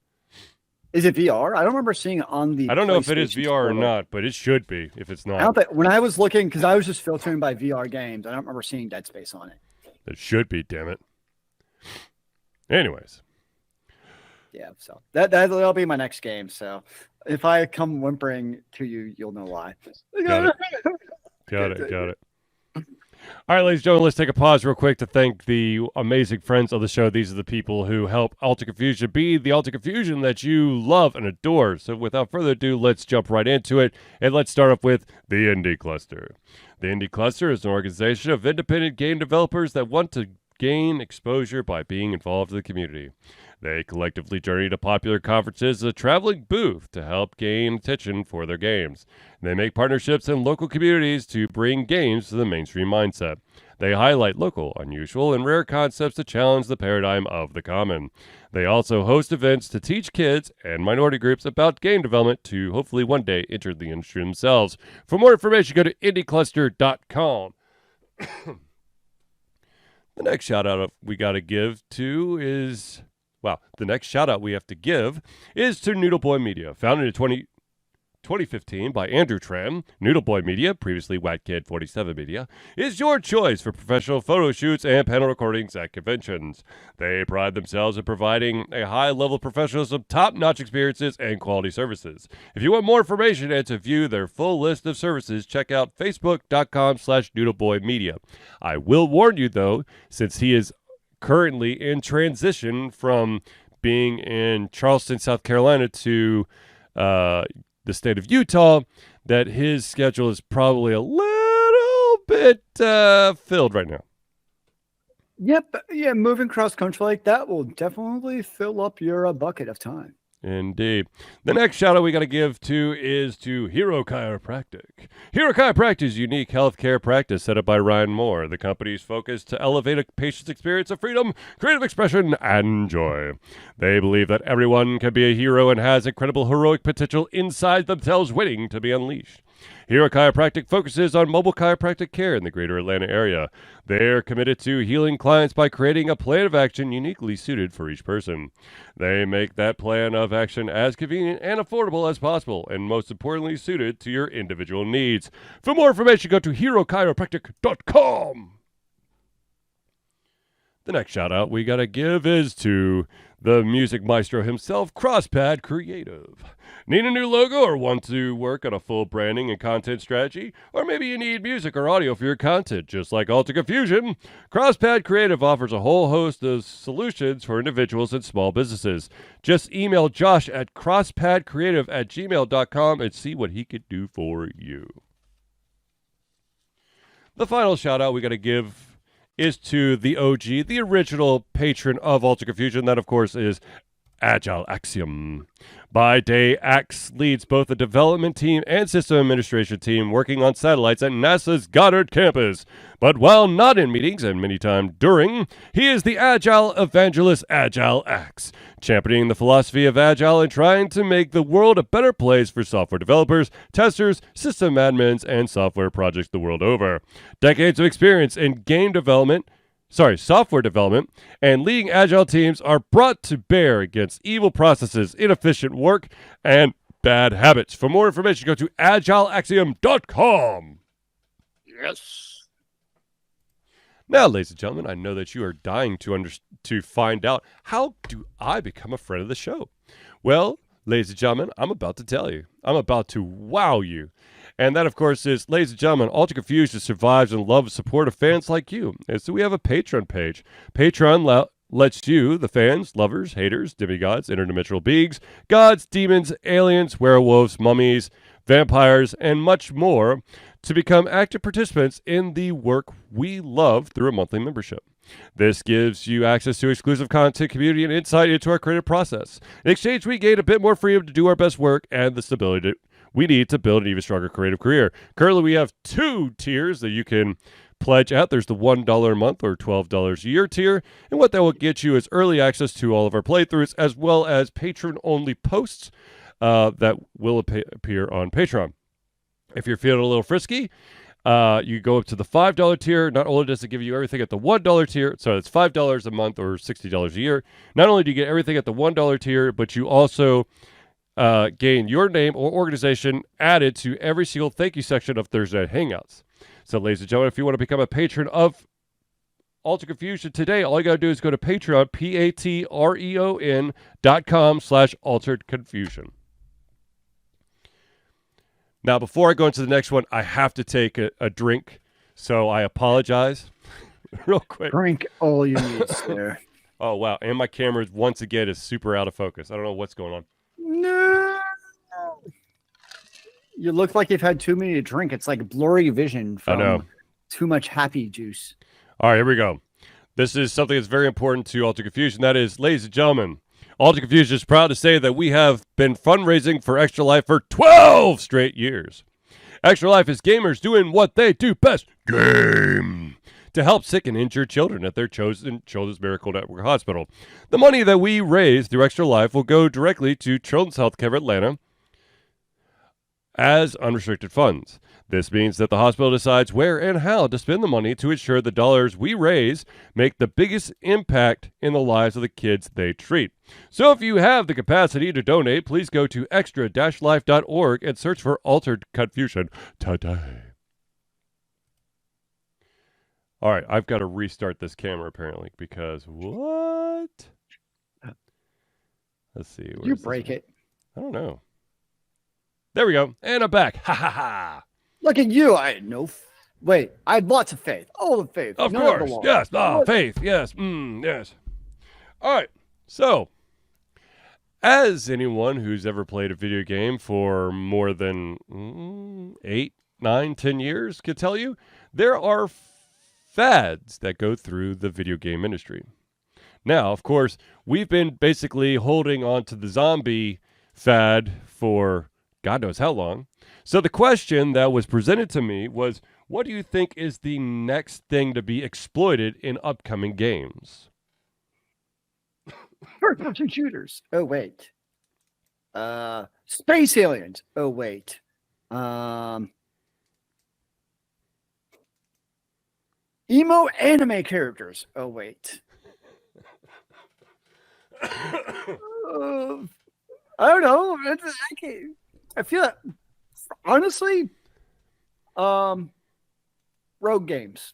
Is it VR? I don't remember seeing it on the. I don't know if it is VR or not, but it should be if it's not. I don't think, when I was looking, because I was just filtering by VR games, I don't remember seeing Dead Space on it. It should be, damn it. Anyways. Yeah, so that'll be my next game. So if I come whimpering to you, you'll know why. Got it. All right, ladies and gentlemen, let's take a pause real quick to thank the amazing friends of the show. These are the people who help Alta Confusion be the Alta Confusion that you love and adore. So without further ado, let's jump right into it. And let's start off with the Indie Cluster. The Indie Cluster is an organization of independent game developers that want to gain exposure by being involved in the community. They collectively journey to popular conferences as a traveling booth to help gain attention for their games. They make partnerships in local communities to bring games to the mainstream mindset. They highlight local, unusual, and rare concepts to challenge the paradigm of the common. They also host events to teach kids and minority groups about game development to hopefully one day enter the industry themselves. For more information, go to indiecluster.com. The next shout-out we got to give to is... the next shout-out we have to give is to Noodle Boy Media. Founded in 2015 by Andrew Tran, Noodle Boy Media, previously WhackKid47 Media, is your choice for professional photo shoots and panel recordings at conventions. They pride themselves in providing a high level of professionalism, top-notch experiences, and quality services. If you want more information and to view their full list of services, check out facebook.com/noodleboymedia. I will warn you, though, since he is currently in transition from being in Charleston, South Carolina to the state of Utah, that his schedule is probably a little bit filled right now. Yep. Yeah, moving cross country like that will definitely fill up your bucket of time. Indeed. The next shout out we got to give to is to Hero Chiropractic. Hero Chiropractic's unique healthcare practice set up by Ryan Moore. The company's focus to elevate a patient's experience of freedom, creative expression, and joy. They believe that everyone can be a hero and has incredible heroic potential inside themselves waiting to be unleashed. Hero Chiropractic focuses on mobile chiropractic care in the greater Atlanta area. They're committed to healing clients by creating a plan of action uniquely suited for each person. They make that plan of action as convenient and affordable as possible, and most importantly, suited to your individual needs. For more information, go to herochiropractic.com. The next shout out we got to give is to the music maestro himself, CrossPad Creative. Need a new logo or want to work on a full branding and content strategy? Or maybe you need music or audio for your content, just like Alta Confusion? CrossPad Creative offers a whole host of solutions for individuals and small businesses. Just email Josh at crosspadcreative@gmail.com and see what he could do for you. The final shout out we got to give is to the OG, the original patron of Alta Confusion. That, of course, is Agile Axiom. By day, Axe leads both the development team and system administration team working on satellites at NASA's Goddard campus. But while not in meetings, and many times during, he is the Agile evangelist Agile Axe, championing the philosophy of Agile and trying to make the world a better place for software developers, testers, system admins, and software projects the world over. Decades of experience in software development, and leading Agile teams are brought to bear against evil processes, inefficient work, and bad habits. For more information, go to agileaxiom.com. Yes. Now, ladies and gentlemen, I know that you are dying to find out, how do I become a friend of the show? Well, ladies and gentlemen, I'm about to tell you. I'm about to wow you. And that, of course, is, ladies and gentlemen, Alta Confusion survives and loves support of fans like you. And so we have a Patreon page. Patreon lets you, the fans, lovers, haters, demigods, interdimensional beings, gods, demons, aliens, werewolves, mummies, vampires, and much more, to become active participants in the work we love through a monthly membership. This gives you access to exclusive content, community, and insight into our creative process. In exchange, we gain a bit more freedom to do our best work and the stability we need to build an even stronger creative career. Currently, we have 2 tiers that you can pledge at. There's the $1 a month or $12 a year tier. And what that will get you is early access to all of our playthroughs, as well as patron-only posts that will appear on Patreon. If you're feeling a little frisky, you go up to the $5 tier. Not only does it give you everything at the $1 tier, so it's $5 a month or $60 a year. Not only do you get everything at the $1 tier, but you also gain your name or organization added to every single thank you section of Thursday Night Hangouts. So, ladies and gentlemen, if you want to become a patron of Alta Confusion today, all you got to do is go to Patreon, patreon.com/Altered Confusion. Now, before I go into the next one, I have to take a drink, so I apologize real quick. Drink all you need, sir. Oh, wow. And my camera, once again, is super out of focus. I don't know what's going on. No. You look like you've had too many to drink. It's like blurry vision from too much happy juice. All right, here we go. This is something that's very important to Alta Confusion. That is, ladies and gentlemen, Alta Confusion is proud to say that we have been fundraising for Extra Life for 12 straight years. Extra Life is gamers doing what they do best, game, to help sick and injured children at their chosen Children's Miracle Network Hospital. The money that we raise through Extra Life will go directly to Children's Healthcare of Atlanta as unrestricted funds. This means that the hospital decides where and how to spend the money to ensure the dollars we raise make the biggest impact in the lives of the kids they treat. So if you have the capacity to donate, please go to extra-life.org and search for Altered Confusion today. All right, I've got to restart this camera apparently because what? Let's see. You break it. I don't know. There we go. And I'm back. Ha ha ha. Look at you. I had wait, I had lots of faith. All the faith. Of course. Yes. Faith. Yes. Yes. All right. So, as anyone who's ever played a video game for more than 8, 9, 10 years could tell you, there are fads that go through the video game industry. Now, of course, we've been basically holding on to the zombie fad for God knows how long. So the question that was presented to me was, what do you think is the next thing to be exploited in upcoming games? First-person shooters. Oh, wait. Space aliens. Oh, wait. Emo anime characters. Oh, wait. I don't know. I feel that, honestly, rogue games.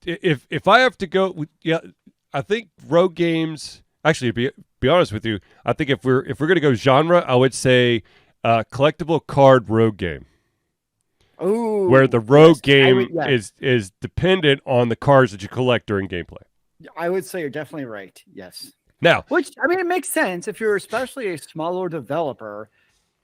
If I have to go, yeah, I think rogue games. Actually, to be honest with you, I think if we're going to go genre, I would say collectible card rogue game. Oh, where the rogue game is dependent on the cards that you collect during gameplay. I would say you're definitely right. Yes. Now, which, I mean, it makes sense if you're especially a smaller developer.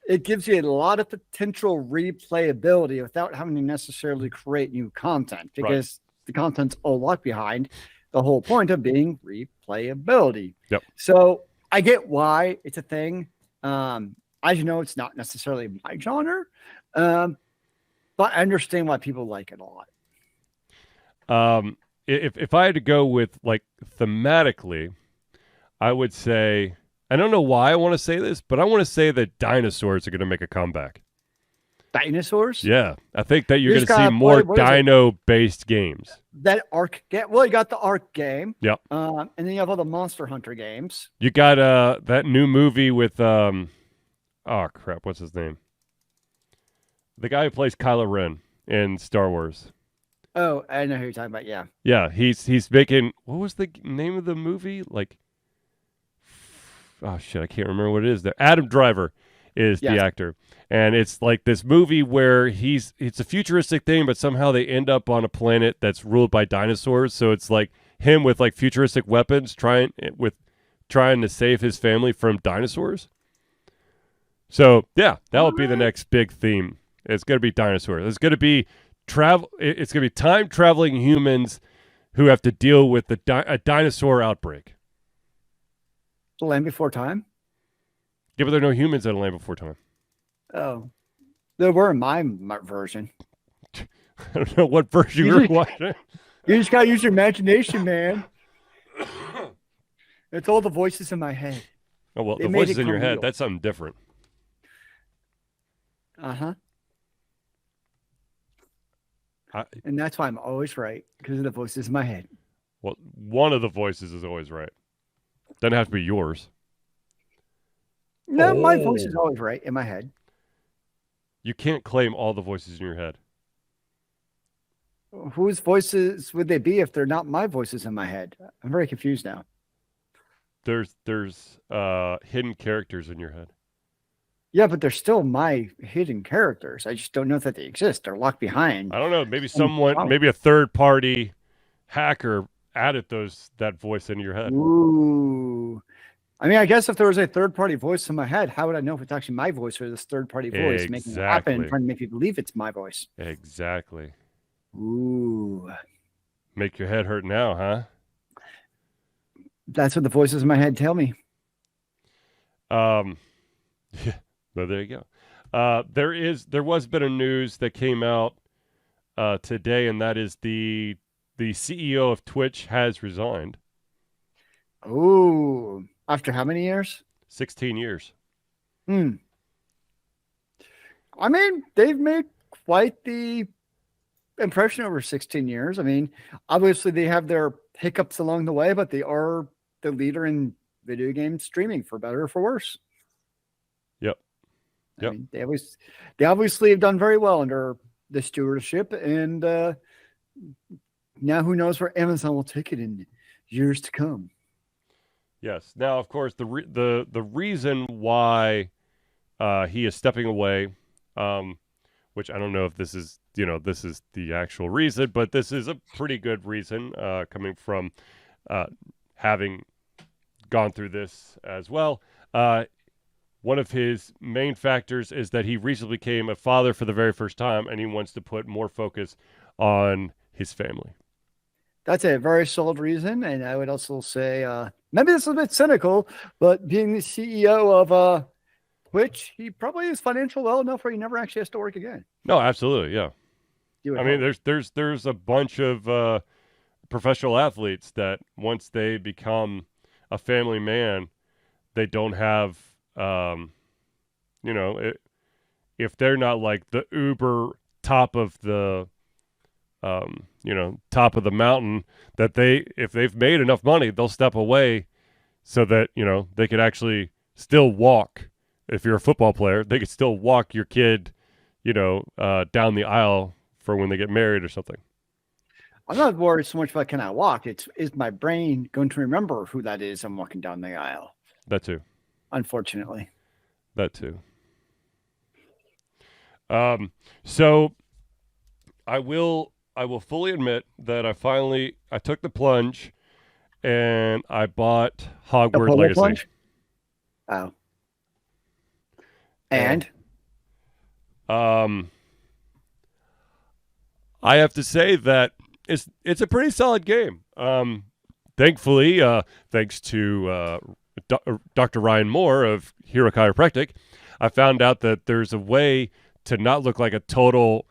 It gives you a lot of potential replayability without having to necessarily create new content, because the content's all locked behind the whole point of being replayability. Yep. So I get why it's a thing. As you know, it's not necessarily my genre, but I understand why people like it a lot. If I had to go with like thematically, I would say, I don't know why I want to say this, but I want to say that dinosaurs are going to make a comeback. Dinosaurs? Yeah. I think that you're going to see more dino-based games. That Ark game. Well, you got the Ark game. Yep. And then you have all the Monster Hunter games. You got that new movie with, oh, crap, what's his name? The guy who plays Kylo Ren in Star Wars. Oh, I know who you're talking about, yeah. Yeah, he's making, what was the name of the movie? Like, oh shit, I can't remember what it is. Adam Driver is the actor. And it's like this movie where it's a futuristic thing, but somehow they end up on a planet that's ruled by dinosaurs. So it's like him with like futuristic weapons trying to save his family from dinosaurs. So yeah, that would be the next big theme. It's going to be dinosaurs. It's going to be It's going to be time traveling humans who have to deal with a dinosaur outbreak. The Land Before Time? Yeah, but there are no humans in the Land Before Time. Oh. There were in my version. I don't know what version you're watching. You just got to use your imagination, man. It's all the voices in my head. Oh, well, the voices in your head, that's something different. Uh-huh. And that's why I'm always right, because of the voices in my head. Well, one of the voices is always right. Doesn't have to be yours. No, my voice is always right in my head. You can't claim all the voices in your head. Whose voices would they be if they're not my voices in my head? I'm very confused now. There's hidden characters in your head. Yeah, but they're still my hidden characters. I just don't know that they exist. They're locked behind. I don't know. Maybe maybe a third-party hacker added that voice into your head. Ooh. I mean, I guess if there was a third-party voice in my head, how would I know if it's actually my voice or this third-party voice making it happen, trying to make me believe it's my voice? Exactly. Ooh. Make your head hurt now, huh? That's what the voices in my head tell me. Yeah. Well, there you go. There was a bit of news that came out today, and that is the CEO of Twitch has resigned. Oh, after how many years? 16 years. I mean, they've made quite the impression over 16 years. I mean, obviously they have their hiccups along the way, but they are the leader in video game streaming, for better or for worse. Yep. I mean, they obviously have done very well under the stewardship, and now who knows where Amazon will take it in years to come. Yes. Now, of course, the reason why he is stepping away, which I don't know if this is the actual reason, but this is a pretty good reason coming from having gone through this as well. One of his main factors is that he recently became a father for the very first time, and he wants to put more focus on his family. That's a very solid reason, and I would also say maybe this is a bit cynical, but being the CEO of Twitch, he probably is financial well enough where he never actually has to work again. No, absolutely, yeah. I mean, there's a bunch of professional athletes that once they become a family man, they don't have, if they're not like the uber top of the, top of the mountain, that if they've made enough money, they'll step away so that, they could actually still walk. If you're a football player, they could still walk your kid, down the aisle for when they get married or something. I'm not worried so much about can I walk. Is my brain going to remember who that is I'm walking down the aisle? That too. Unfortunately. That too. So I will fully admit that I took the plunge and I bought Hogwarts Legacy. Plunge? Oh. And I have to say that it's a pretty solid game. Thankfully, thanks to Dr. Ryan Moore of Hero Chiropractic, I found out that there's a way to not look like a total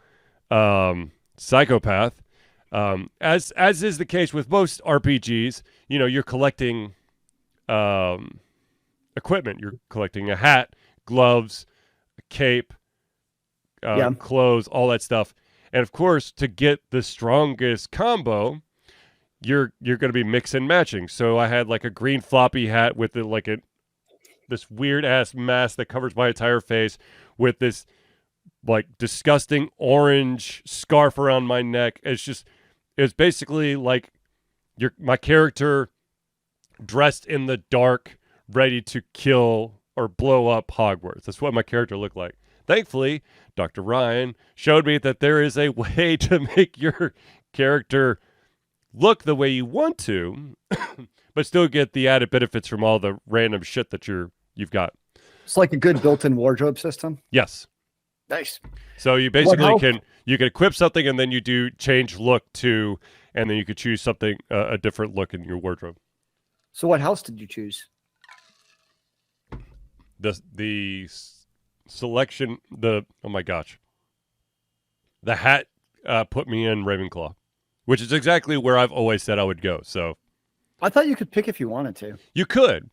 psychopath. As is the case with most RPGs, you're collecting equipment. You're collecting a hat, gloves, a cape, clothes, all that stuff. And of course, to get the strongest combo, you're going to be mix and matching. So I had like a green floppy hat with this weird ass mask that covers my entire face, with this like disgusting orange scarf around my neck. It's basically like my character dressed in the dark, ready to kill or blow up Hogwarts. That's what my character looked like. Thankfully, Dr. Ryan showed me that there is a way to make your character look the way you want to, but still get the added benefits from all the random shit that you've got. It's like a good built-in wardrobe system. Yes. Nice. So you basically can equip something and then you do change look to, and then you could choose something, a different look in your wardrobe. So what house did you choose? The selection, oh my gosh. The hat put me in Ravenclaw, which is exactly where I've always said I would go. So I thought you could pick if you wanted to. You could.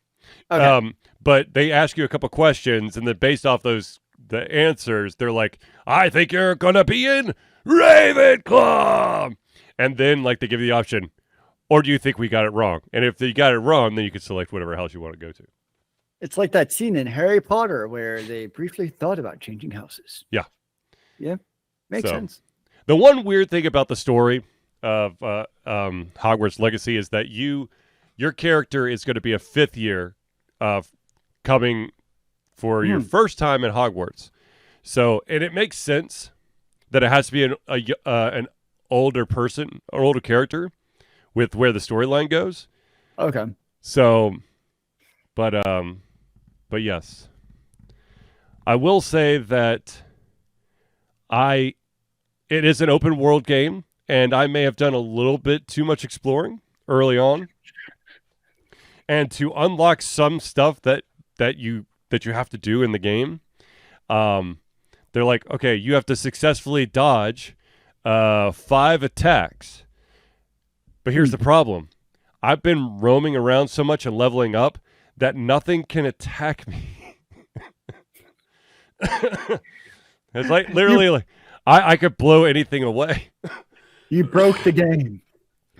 Okay. But they ask you a couple questions, and then based off the answers, they're like, I think you're going to be in Ravenclaw. And then like they give you the option, or do you think we got it wrong? And if you got it wrong, then you can select whatever house you want to go to. It's like that scene in Harry Potter where they briefly thought about changing houses. Yeah. Yeah. Makes sense. The one weird thing about the story of Hogwarts Legacy is that your character is going to be a fifth year of coming for your first time at Hogwarts. So, and it makes sense that it has to be an older person or older character with where the storyline goes. Okay. So, but yes, I will say that it is an open world game, and I may have done a little bit too much exploring early on. And to unlock some stuff that you have to do in the game, they're like, okay, you have to successfully dodge 5 attacks. But here's the problem. I've been roaming around so much and leveling up that nothing can attack me. It's like literally, like I could blow anything away. You broke the game.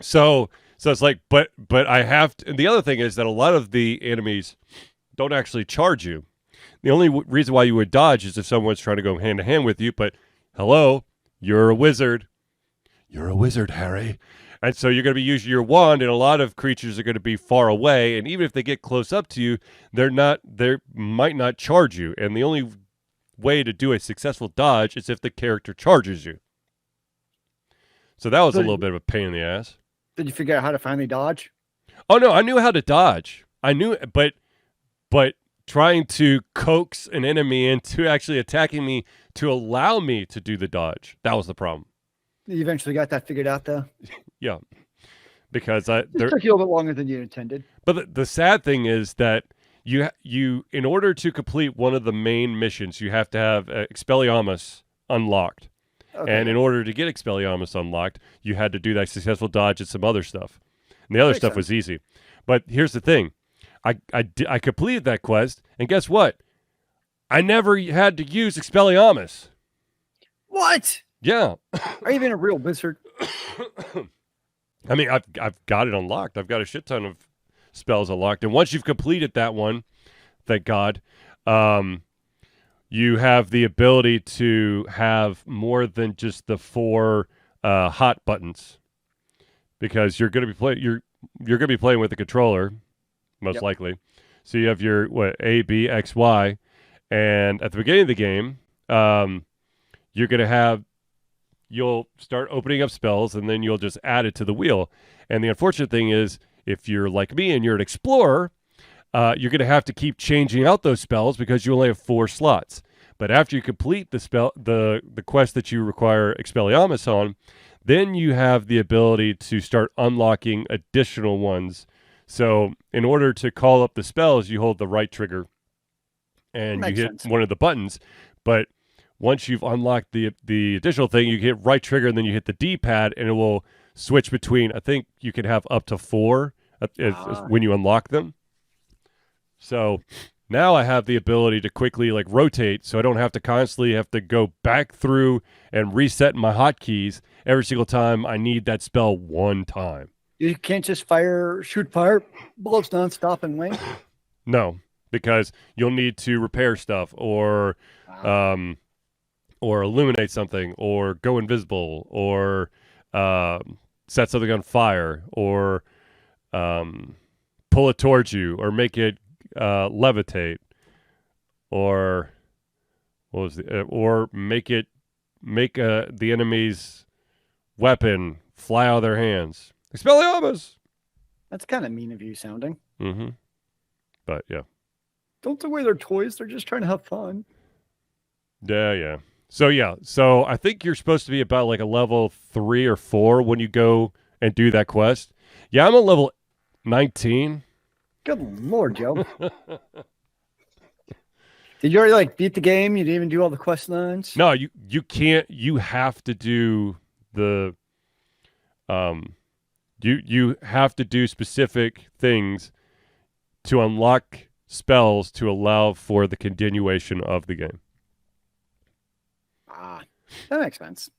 So it's like, but I have to. And the other thing is that a lot of the enemies don't actually charge you. The only reason why you would dodge is if someone's trying to go hand to hand with you. But hello, you're a wizard. You're a wizard, Harry. And so you're going to be using your wand, and a lot of creatures are going to be far away. And even if they get close up to you, they might not charge you. And the only way to do a successful dodge is if the character charges you. So that was a little bit of a pain in the ass. Did you figure out how to finally dodge? Oh no, I knew how to dodge. I knew, but trying to coax an enemy into actually attacking me to allow me to do the dodge, that was the problem. You eventually got that figured out, though. Yeah, because it took you a little bit longer than you intended. But the sad thing is that you in order to complete one of the main missions, you have to have Expelliarmus unlocked. Okay. And in order to get Expelliarmus unlocked, you had to do that successful dodge and some other stuff. And the other stuff was easy. But here's the thing. I completed that quest, and guess what? I never had to use Expelliarmus. What? Yeah. Are you even a real wizard? I mean, I've got it unlocked. I've got a shit ton of spells unlocked. And once you've completed that one, thank God, you have the ability to have more than just the 4 hot buttons, because you're going to be you're going to be playing with the controller, most likely. So you have your A, B, X, Y, and at the beginning of the game, you're going to have you'll start opening up spells, and then you'll just add it to the wheel. And the unfortunate thing is, if you're like me and you're an explorer, you're going to have to keep changing out those spells because you only have 4 slots. But after you complete the quest that you require Expelliarmus on, then you have the ability to start unlocking additional ones. So in order to call up the spells, you hold the right trigger and you hit one of the buttons. But once you've unlocked the additional thing, you hit right trigger and then you hit the D-pad, and it will switch between, I think you can have up to 4 when you unlock them. So now I have the ability to quickly rotate, so I don't have to constantly have to go back through and reset my hotkeys every single time I need that spell one time. You can't just shoot fire bullets nonstop and win? No, because you'll need to repair stuff or illuminate something or go invisible or set something on fire or pull it towards you or make it levitate or make the enemy's weapon fly out of their hands. Expelliarmus! That's kind of mean of you sounding. Mm-hmm. But yeah. Don't take away their toys. They're just trying to have fun. Yeah. So I think you're supposed to be about a level 3 or 4 when you go and do that quest. Yeah, I'm a level 19. Good Lord, Joe. Did you already beat the game? You didn't even do all the quest lines? No, you can't. You have to do the you have to do specific things to unlock spells to allow for the continuation of the game. That makes sense.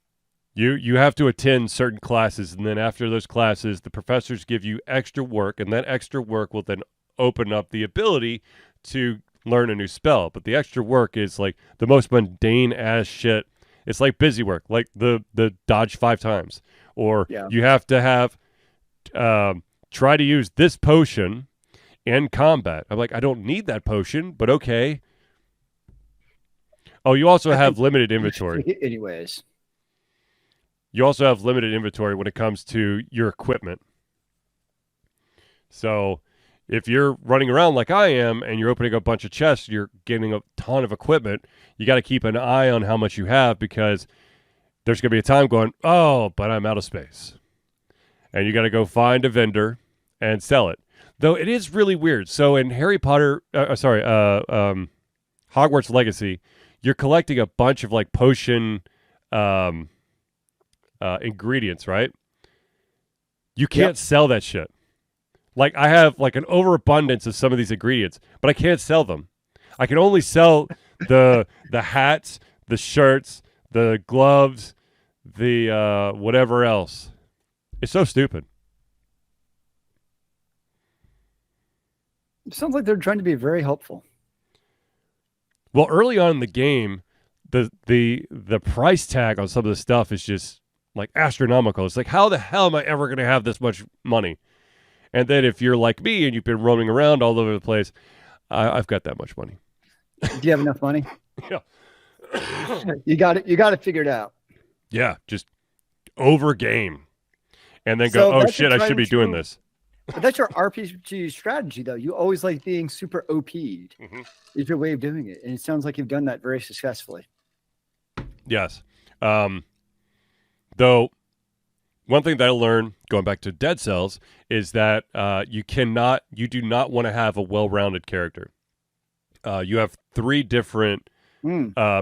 You have to attend certain classes, and then after those classes, the professors give you extra work, and that extra work will then open up the ability to learn a new spell. But the extra work is the most mundane ass shit. It's like busy work, like the dodge 5 times, or you have to have try to use this potion in combat. I'm like, I don't need that potion, but okay. Oh, you also have limited inventory. Anyways. You also have limited inventory when it comes to your equipment. So if you're running around like I am and you're opening a bunch of chests, you're getting a ton of equipment. You got to keep an eye on how much you have, because there's going to be a time going, oh, but I'm out of space. And you got to go find a vendor and sell it. Though it is really weird. So in Hogwarts Legacy, you're collecting a bunch of potion ingredients, right? You can't sell that shit. I have an overabundance of some of these ingredients, but I can't sell them. I can only sell the hats, the shirts, the gloves, the whatever else. It's so stupid. It sounds like they're trying to be very helpful. Well, early on in the game, the price tag on some of the stuff is just like astronomical. It's like, how the hell am I ever going to have this much money? And then if you're like me and you've been roaming around all over the place, I've got that much money. Do you have enough money? Yeah. You got it. You got it figured out. Yeah, just over game, and then go, oh shit, I should be doing this. But that's your RPG strategy, though. You always like being super OP'd. Mm-hmm. Is your way of doing it, and it sounds like you've done that very successfully. Yes. Though, one thing that I learned going back to Dead Cells is that you do not want to have a well-rounded character. You have three different.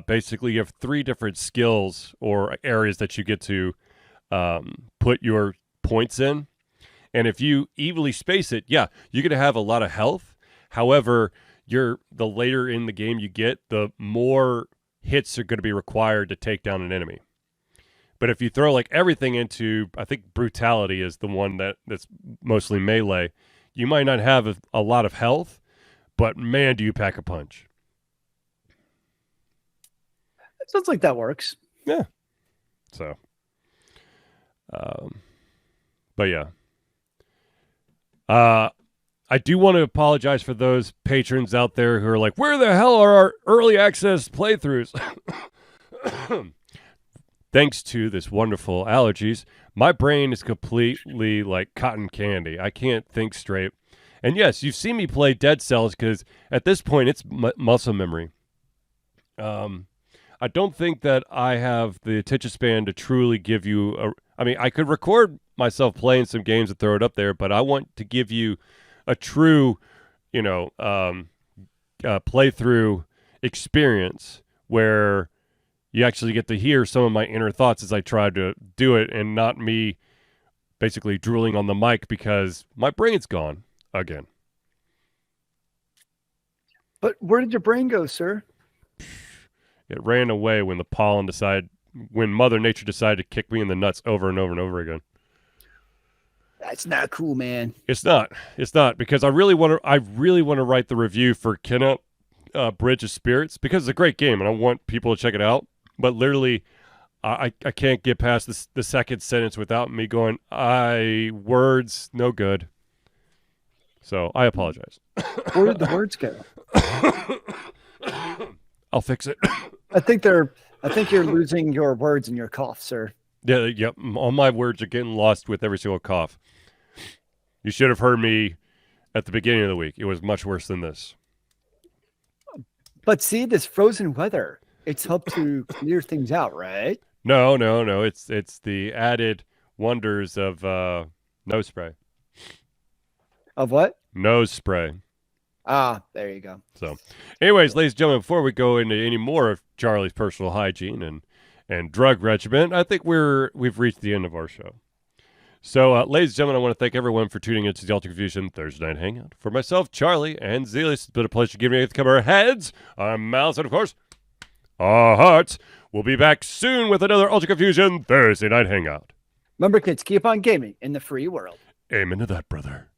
Basically, you have three different skills or areas that you get to put your points in. And if you evenly space it, yeah, you're going to have a lot of health. However, the later in the game you get, the more hits are going to be required to take down an enemy. But if you throw like everything into, I think brutality is the one that's mostly melee, you might not have a lot of health, but man, do you pack a punch. Sounds like that works. Yeah. So, but yeah. I do want to apologize for those patrons out there who are like, where the hell are our early access playthroughs? Thanks to this wonderful allergies, my brain is completely like cotton candy. I can't think straight. And yes, you've seen me play Dead Cells because at this point it's muscle memory. I don't think that I have the attention span to truly give you I could record myself playing some games and throw it up there, but I want to give you a true, playthrough experience where you actually get to hear some of my inner thoughts as I try to do it and not me basically drooling on the mic because my brain's gone again. But where did your brain go, sir? It ran away when when Mother Nature decided to kick me in the nuts over and over and over again. That's not cool, man. It's not because I really want to write the review for Kenna Bridge of Spirits because it's a great game and I want people to check it out. But literally, I can't get past the second sentence without me going, words no good. So I apologize. Where did the words go? I'll fix it. I think you're losing your words in your cough, sir. Yeah, yep. All my words are getting lost with every single cough. You should have heard me at the beginning of the week. It was much worse than this. But see, this frozen weather, it's helped to clear things out, right? No. It's the added wonders of nose spray. Of what? Nose spray. Ah, there you go. So, anyways, ladies and gentlemen, before we go into any more of Charlie's personal hygiene and drug regimen, I think we've reached the end of our show. So, ladies and gentlemen, I want to thank everyone for tuning into the Ultra Confusion Thursday Night Hangout. For myself, Charlie, and Zealeus, it's been a pleasure giving you to cover our heads, our mouths, and, of course, our hearts. We'll be back soon with another Ultra Confusion Thursday Night Hangout. Remember, kids, keep on gaming in the free world. Amen to that, brother.